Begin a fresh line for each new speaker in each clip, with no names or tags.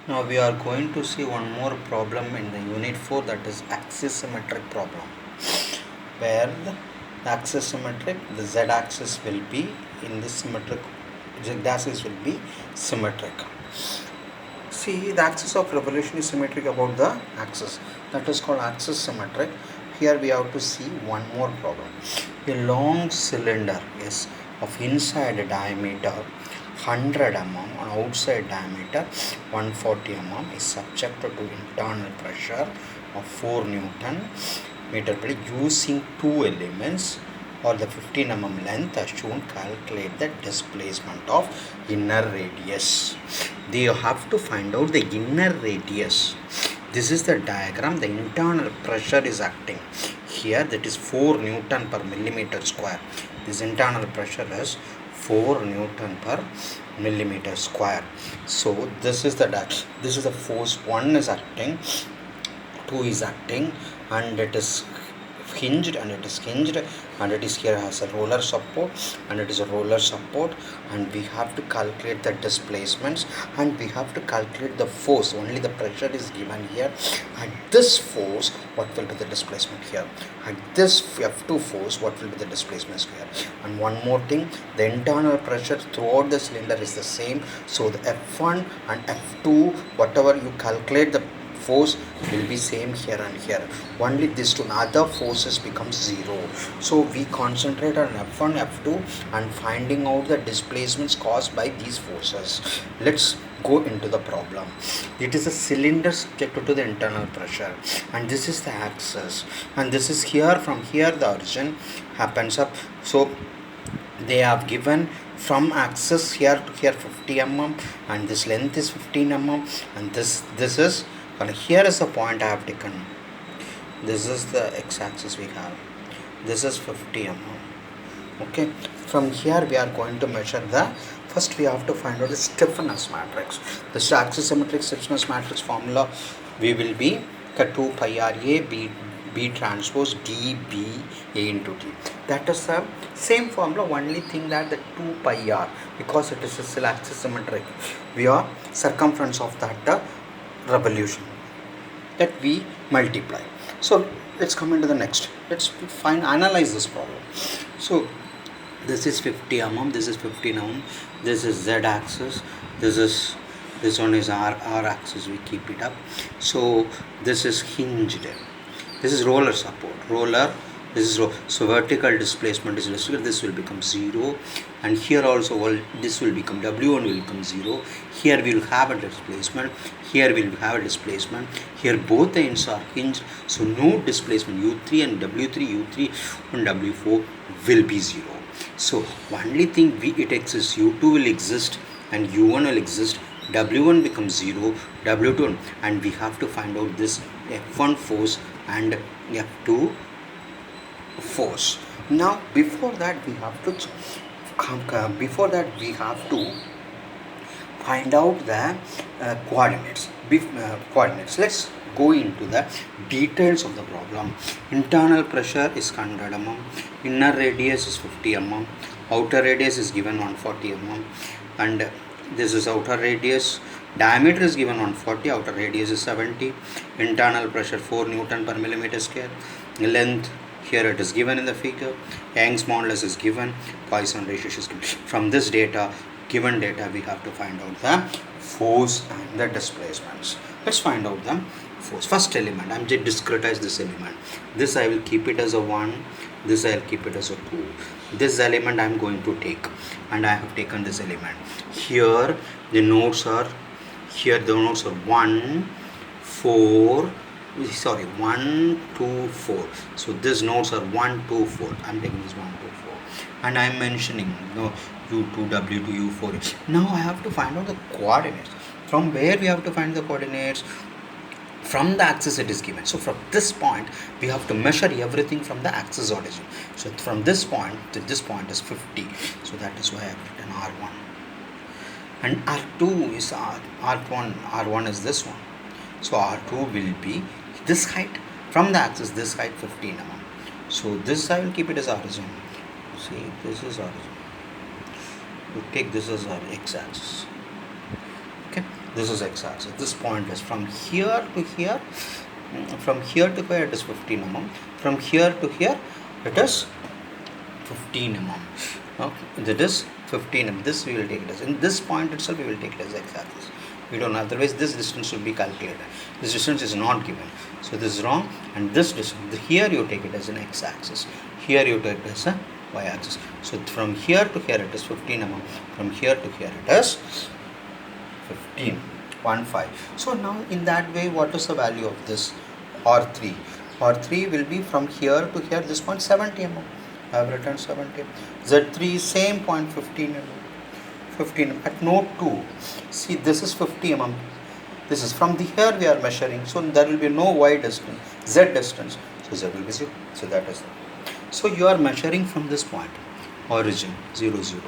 Now we are going to see one more problem in the unit 4, that is axis symmetric problem, where the axis symmetric, the z axis will be in this symmetric, z axis will be symmetric. See, the axis of revolution is symmetric about the axis, that is called axis symmetric. Here we have to see one more problem. A long cylinder is of inside diameter 100 mm and outside diameter 140 mm is subjected to internal pressure of 4 Newton meter per using two elements or the 15 mm length as shown. Calculate the displacement of inner radius. You have to find out the inner radius. This is the diagram. The internal pressure is acting here, that is 4 Newton per millimeter square. This internal pressure is 4 Newton per millimeter square. So this is the force. 1 is acting, 2 is acting, and it is hinged, and it is here has a roller support, and it is a roller support, and we have to calculate the displacements, and we have to calculate the force. Only the pressure is given here. At this force, what will be the displacement here? At this F2 force, what will be the displacement here? And one more thing, the internal pressure throughout the cylinder is the same, so the F1 and F2, whatever you calculate, the force will be same here and here. Only these two other forces become zero. So we concentrate on F1, F2 and finding out the displacements caused by these forces. Let's go into the problem. It is a cylinder subjected to the internal pressure, and this is the axis, and this is here. From here the origin happens up. So they have given from axis here to here 50 mm, and this length is 15 mm, and this is, and here is the point I have taken. This is the x-axis we have. This is 50 mm. Okay. From here we are going to measure the. First we have to find out the stiffness matrix. The axis symmetric stiffness matrix formula we will be 2 pi r a b transpose d b a into t. That is the same formula. Only thing that the 2 pi r, because it is a still axis symmetric, we are circumference of that revolution that we multiply. So let's come into the next. Let's analyze this problem. So this is 50 mm, this is 15 mm, this is z axis, this one is r axis, we keep it up. So this is hinged, this is roller support, this is so vertical displacement is less, this will become 0, and here also this will become w1 will become 0. Here we will have a displacement, here we will have a displacement, here both the ends are hinged, so no displacement. u3 and w3 and w4 will be 0. So only thing it exists, u2 will exist and u1 will exist, w1 becomes 0, w2, and we have to find out this f1 force and f2 force. Now before that we have to find out the coordinates. Let's go into the details of the problem. Internal pressure is 100 mm, inner radius is 50 mm, outer radius is given 140 mm, and this is outer radius. Diameter is given 140, outer radius is 70, internal pressure 4 Newton per millimeter square, length here it is given in the figure, Young's modulus is given, Poisson ratio is given. From this given data we have to find out the force and the displacements. Let's find out the force. First element, I am just discretize this element. This I will keep it as a 1, this I will keep it as a 2. This element I am going to take, and I have taken this element. Here the nodes are 1, 4, 1, 2, 4. So these nodes are 1, 2, 4. I am taking this 1, 2, 4, and I am mentioning u2, w2, u4. Now I have to find out the coordinates. From where we have to find the coordinates? From the axis it is given. So from this point we have to measure everything from the axis origin. So from this point to this point is 50. So that is why I have written r1. And r2 is r1 is this one. So r2 will be this height from the axis, this height 15 mm. So this I will keep it as origin. See, this is origin. We take this as our x-axis. Okay. this is x-axis. This point is from here to here. From here to here it is 15 mm. From here to here it is 15 mm. Okay, that is 15 mm. This we will take it as, in this point itself we will take it as x-axis. We don't know, otherwise this distance should be calculated. This distance is not given, so this is wrong. And this distance, here you take it as an x-axis, here you take it as a y-axis. So from here to here it is 15 mm. From here to here it is 15. So now in that way, what is the value of this R3? R3 will be from here to here, this point 70 mm. I have written 70. Z3 is same point 15 mm. 15 at node 2. See, this is 50 mm. This is from the here we are measuring. So there will be no y distance, z distance. So z will be 0. So that is. So you are measuring from this point, origin 0 0.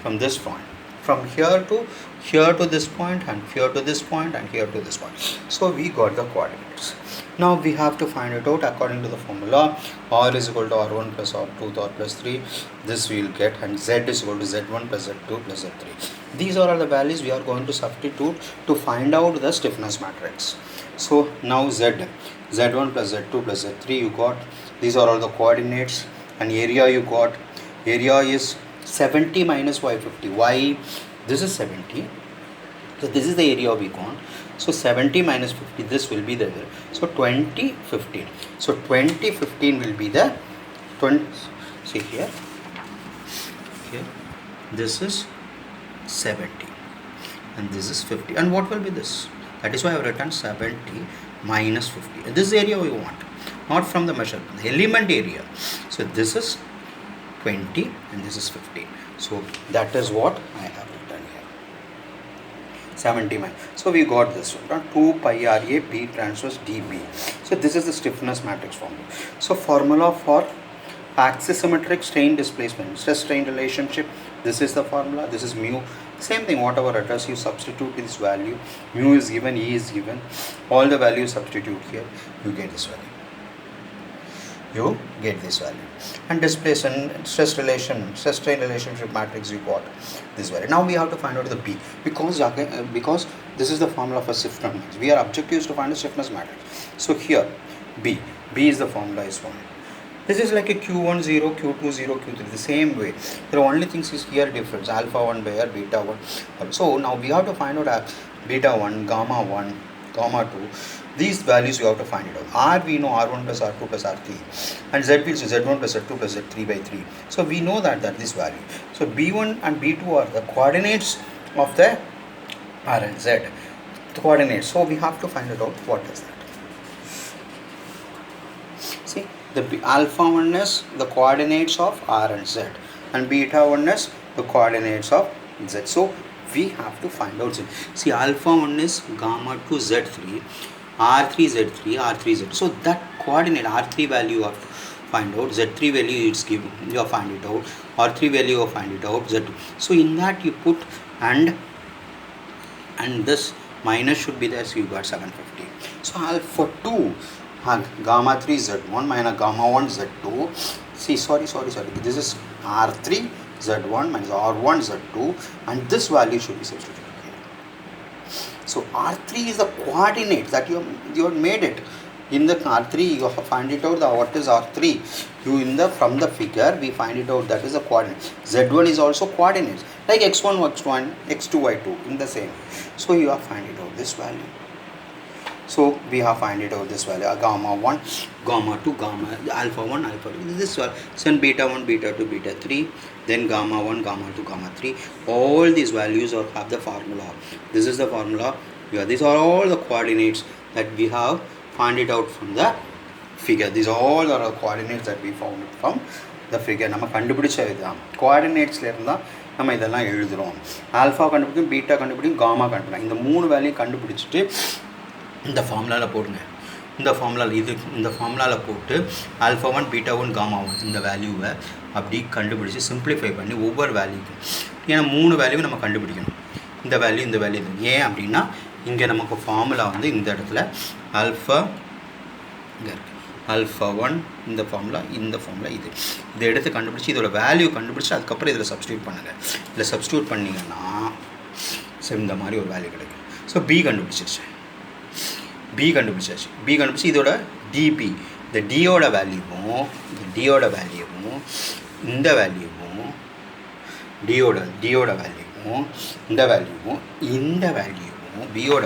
From this point. From here to this point, and here to this point, and here to this point. So we got the coordinates. Now we have to find it out according to the formula. R is equal to R1 plus R2 R plus 3. This we will get, and Z is equal to Z1 plus Z2 plus Z3. These are all the values we are going to substitute to find out the stiffness matrix. So now Z1 plus Z2 plus Z3 you got. These are all the coordinates, and area you got. Area is 70 minus y50. Y, this is 70. So this is the area we got. So 70 minus 50, this will be the, so 20 15. So 20 15 will be the 20. See here, this is 70 and this is 50. And what will be this? That is why I have written 70 minus 50. This area we want, not from the measurement, the element area. So this is 20 and this is 50. So that is what I have written here. 70 minus. So we got this one, 2 pi RA B transverse dB. So this is the stiffness matrix formula. So formula for axisymmetric strain displacement, stress strain relationship. This is the formula. This is mu. Same thing, whatever it is, you substitute this value. Mu is given, E is given. All the values substitute here. You get this value. You get this value. And displacement, stress strain relationship matrix, you got this value. Now we have to find out the B, because this is the formula for stiffness matrix. We are objectives to find a stiffness matrix. So here B is the formula is 1. This is like a Q1 0, Q2 0, Q3, the same way. The only things is here difference, alpha 1 by R, beta 1. So now we have to find out beta 1, gamma 2. These values you have to find it out. R we know R1 plus R2 plus R3, and Z will Z1 plus Z2 plus Z3 by 3. So we know that this value. So B1 and B2 are the coordinates of the R and Z. The coordinates. So we have to find it out what is that. See, the alpha 1 is the coordinates of R and Z, and beta 1 is the coordinates of Z. So we have to find out Z. See, alpha 1 is gamma 2 Z3, R3 Z3, R3 Z. So that coordinate R3 value you have to find out, Z3 value it's given, you have find it out, R3 value you find it out, Z2. So in that you put and this minus should be there, so you got 750. So alpha 2 gamma 3 Z1 minus gamma 1 Z2. See, sorry. This is R3 Z1 minus R1 Z2, and this value should be substituted here. So R3 is the coordinate that you have made it. In the R3 you have find it out what is R3. From the figure we find it out, that is the coordinate. Z1 is also coordinates like x1 x1, x2 y2 in the same. So you have find it out this value. So we have find it out this value, gamma 1, gamma 2, gamma alpha 1, alpha 2. This one, then beta 1, beta 2, beta 3, then gamma 1, gamma 2, gamma 3. All these values have the formula. This is the formula. These are all the coordinates that we have find it out from the figure. These are all the coordinates that we found it from the figure. நம்ம கண்டுபிடிச்ச இதுதான் கோஆர்டினேட்ஸ்ல இருந்தா நம்ம இதெல்லாம் எழுதுறோம். Alpha கண்டுபிடிக்கும், beta கண்டுபிடிக்கும், gamma கண்டுபிடிக்கும். இந்த மூணு வேல்யூ கண்டுபிடிச்சிட்டு இந்த ஃபார்முலாவில் போடுங்க. இந்த ஃபார்முலாவில் போட்டு ஆல்ஃபா 1 பீட்டா 1 காமா 1 இந்த வேல்யூவை அப்படி கண்டுபிடிச்சி சிம்பிளிஃபை பண்ணி ஒவ்வொரு வேல்யூக்கும், ஏன்னா 3 வேல்யூவும் நம்ம கண்டுபிடிக்கணும். இந்த வேல்யூ ஏன் அப்படின்னா இங்கே நமக்கு ஃபார்முலா இந்த இடத்துல ஆல்ஃபா இங்கே இருக்குது, ஆல்ஃபா 1 இந்த ஃபார்முலா இதை எடுத்து கண்டுபிடிச்சி இதோட வேல்யூ கண்டுபிடிச்சி அதுக்கப்புறம் இதில் சப்ஸ்டியூட் பண்ணுங்கள். இதில் சப்ஸ்டியூட் பண்ணிங்கன்னா இந்த மாதிரி ஒரு வேல்யூ கிடைக்கும். ஸோ பி கண்டுபிடிச்சிருச்சு, பி கண்டுபிடிச்சி இதோட டிபி, இந்த டியோட வேல்யூவும் இந்த வேல்யூவும் டியோட வேல்யூவும் இந்த வேல்யூவும் பியோட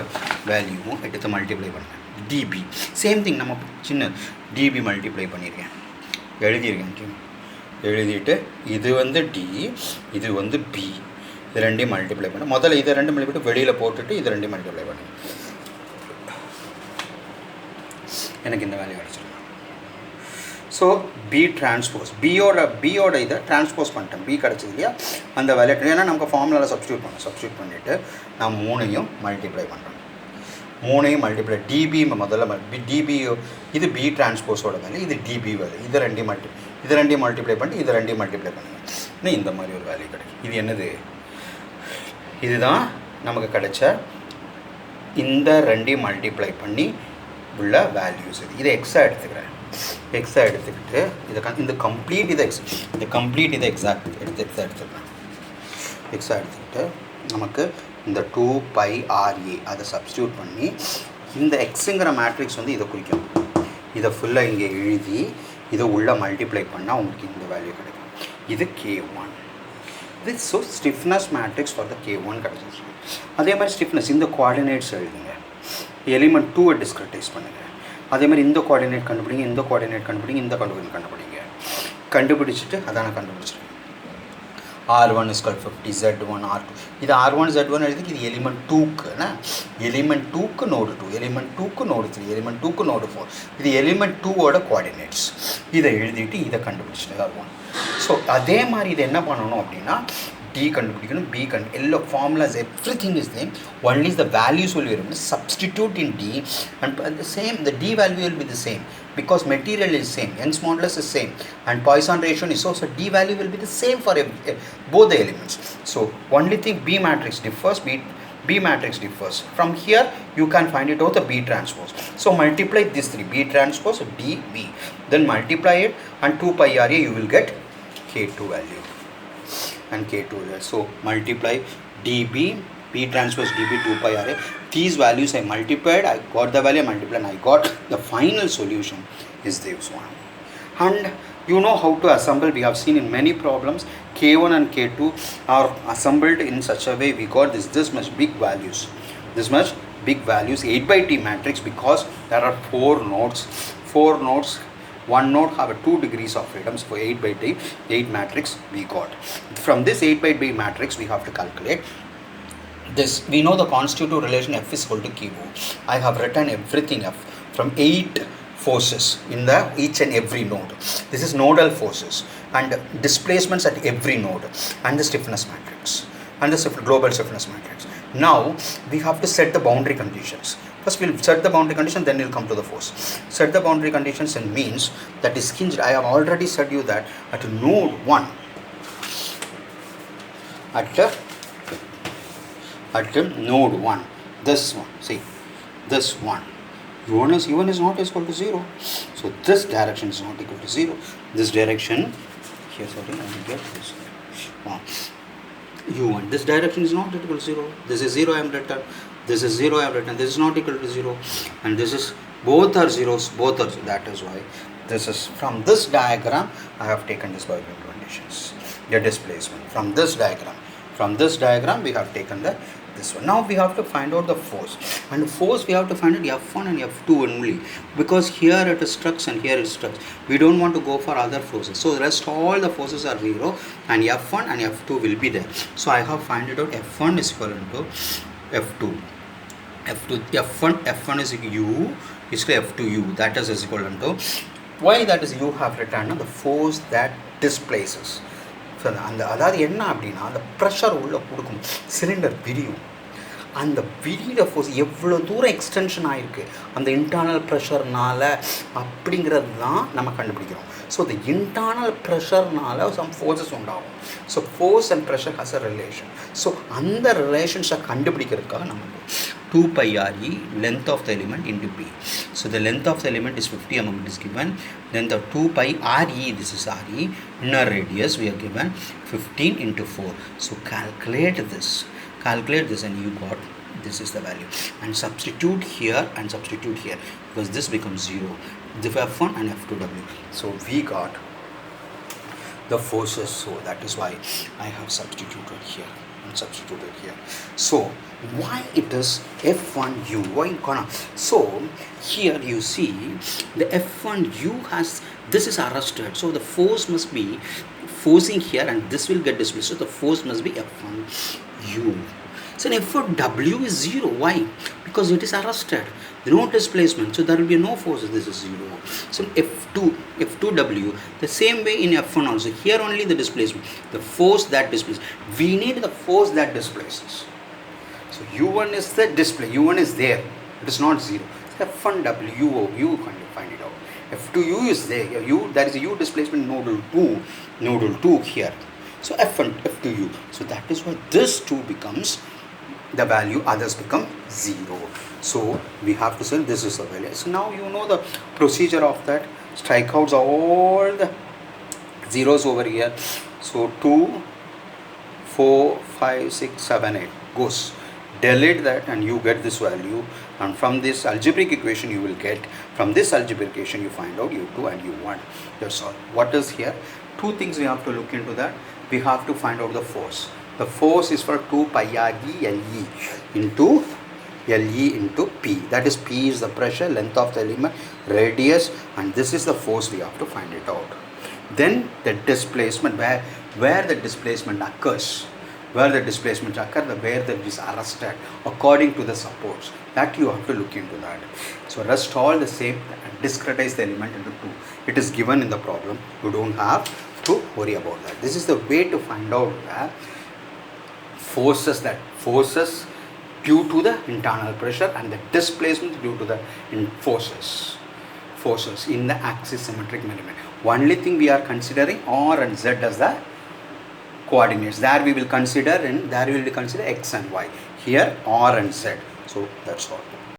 வேல்யூவும் எடுத்து மல்டிப்ளை பண்ணுங்க. டிபி சேம் திங், நம்ம சின்ன டிபி மல்டிப்ளை பண்ணியிருக்கேன், எழுதிட்டு இது வந்து டி, இது வந்து பி, இது ரெண்டையும் மல்டிப்ளை பண்ண. முதல்ல இதை ரெண்டு மல்டிப்ளை வெளியில் போட்டுட்டு இது ரெண்டையும் மல்டிப்ளை பண்ணுங்க. எனக்கு இந்த வேல்யூ கிடச்சிருக்கும். ஸோ பி டிரான்ஸ்போஸ், பியோட இதை டிரான்ஸ்போஸ் பண்ணிட்டேன், பி கிடச்சிது இல்லையா, அந்த வேல்யூ. ஏன்னா நமக்கு ஃபார்முலாவில் சப்ஸ்டியூட் பண்ணிவிட்டு நான் 3ஐயும் மல்டிப்ளை பண்ணுறேன். 3ஐயும் மல்டிப்ளை, டிபி முதல்ல டிபி, இது பி டிரான்ஸ்போஸோட வேல்யூ, இது டிபி வேல்யூ, இது ரெண்டையும் மல்டிப்ளை பண்ணிட்டு இது ரெண்டையும் மல்டிப்ளை பண்ணுங்கள், இந்த மாதிரி ஒரு வேல்யூ கிடைக்கும். இது என்னது, இதுதான் நமக்கு கிடைச்ச இந்த ரெண்டையும் மல்டிப்ளை பண்ணி உள்ள வேல்யூஸ். இதை எக்ஸாக எடுத்துக்கிறேன், எடுத்துக்கிட்டு இந்த கம்ப்ளீட் இதை எக்ஸாக்ட் எடுத்துக்கிறேன். எடுத்துக்கிட்டு நமக்கு இந்த 2πRA அதை சப்ஸ்டியூட் பண்ணி இந்த எக்ஸுங்கிற மேட்ரிக்ஸ் வந்து இதை குறிக்கும். இதை ஃபுல்லாக இங்கே எழுதி இதை உள்ள மல்டிப்ளை பண்ணால் உங்களுக்கு இந்த வேல்யூ கிடைக்கும். இது K1. இது so stiffness matrix for the K1 கிடச்சிச்சு. அதே மாதிரி ஸ்டிஃப்னஸ் இந்த கோஆர்டினேட்ஸ் எழுதுங்க, எலிமெண்ட் 2 டிஸ்கிரிட்டைஸ் பண்ணுங்கள். அதே மாதிரி இந்த கோஆர்டினேட் கண்டுபிடிங்க, இந்த கோஆர்டினேட் கண்டுபிடிங்க, கண்டுபிடிச்சிட்டு அதான கண்டுபிடிச்சிருக்கேன். R1 is called 50, Z1, R2. இது R1 Z1 எழுதிக்கு இது எலிமெண்ட் 2க்கு, எலிமெண்ட் 2க்கு நோடு 2, எலிமெண்ட் 2க்கு நோடு 3, எலிமெண்ட் 2க்கு நோடு 4. இது எலிமெண்ட் 2ஓட கோஆர்டினேட்ஸ். இதை எழுதிட்டு இதை கண்டுபிடிச்சிட்டு R1. ஸோ அதே மாதிரி இதை என்ன பண்ணணும் அப்படின்னா D கண்டுபிடிக்கணும், B எல்லா formulas, everything is same, only the values will be written. Substitute in D and the D value will be the same because material is same, Young's modulus is same and Poisson ratio is so D value will be the same for both the elements. So only thing B matrix differs, B matrix differs. From here you can find it out the B transpose. So multiply these three, B transpose, D, B, then multiply it and 2πRA you will get K2 value and K2 value. So multiply dB, B transpose dB 2πRA. These values I multiplied, I got the value, I multiplied and I got the final solution is this one. And you know how to assemble. We have seen in many problems K1 and K2 are assembled in such a way we got this much big values, 8/T matrix, because there are 4 nodes, one node have 2 degrees of freedom. So 8/T 8 matrix we got. From this 8/T matrix we have to calculate this. We know the constitutive relation F is equal to QO. I have written everything F from 8 forces in the each and every node. This is nodal forces and displacements at every node and the stiffness matrix and the global stiffness matrix. Now we have to set the boundary conditions. First we'll set the boundary condition, then we'll come to the force. Set the boundary conditions and means that is hinged. I have already said you that at node 1, at node 1, this one, see, this one, U1 is not equal to 0. So this direction is not equal to 0. This direction, here, sorry, I will get this. U1, this direction is not equal to 0. This is 0 I am written. This is 0 I have written. This is not equal to 0. And this is, both are zeros, both are, that is why this is, from this diagram I have taken this boundary conditions, the displacement. From this diagram we have taken this one. Now we have to find out the force, and force we have to find out F1 and F2 only, because here it is struck and here it is struck. We don't want to go for other forces, so the rest all the forces are 0 and F1 and F2 will be there. So I have find it out. F1 is equal to F2, F1 is U is to F2U, that is equal to, why that is you have written the force that displaces. So அந்த அதாவது என்ன அப்படின்னா அந்த pressure உள்ளே கொடுக்கும், cylinder விரியும், அந்த விரிகிற force எவ்வளோ தூரம் எக்ஸ்டென்ஷன் ஆகிருக்கு அந்த இன்டர்னல் ப்ரெஷர்னால் அப்படிங்கிறது தான் நம்ம கண்டுபிடிக்கிறோம். ஸோ the internal ப்ரெஷர்னால் சம் ஃபோர்ஸஸ் உண்டாகும். So force and pressure has a relation. So அந்த ரிலேஷன்ஸை கண்டுபிடிக்கிறதுக்காக நமக்கு 2πRE length of the element into B. So the length of the element is 50 mm is given. Then the 2πRE, this is RE, inner radius we are given 15 into 4. So calculate this and you got this is the value, and substitute here and substitute here, because this becomes 0, the F1 and F2W. So we got the forces, so that is why I have substituted here and substituted here. So why it is F1U, why gonna, so here you see the F1U has, this is arrested, so the force must be forcing here and this will get displaced, so the force must be F1U. So F1W is 0, why? Because it is arrested, no displacement, so there will be no force, this is 0. So F2W, the same way in F1 also, here only the displacement, the force that displaces, we need the force that displaces. So U1 is the display, U1 is there, it is not 0. So F1W, you can find it out. F2U is there, U, that is U displacement nodal 2 here. So F1, F2U, so that is why this 2 becomes the value, others become 0. So we have to say this is the value. So now you know the procedure of that. Strike out all the zeros over here. So 2, 4, 5, 6, 7, 8 goes. Delete that and you get this value, and from this algebraic equation you will get, from this algebraic equation you find out U2 and U1. That's all. What is here? Two things we have to look into that. We have to find out the force. The force is for 2 pi r e LE into LE into P. That is, P is the pressure, length of the element, radius, and this is the force we have to find it out. Then the displacement, where the displacement occurs, where the is arrested according to the supports, that you have to look into that. So rest all the same and discretize the element into 2. It is given in the problem. You don't have to worry about that. This is the way to find out the forces due to the internal pressure and the displacement due to the forces in the axis symmetric element. Only thing we are considering R and Z as the coordinates. There we will consider X and Y. Here R and Z. So that's all.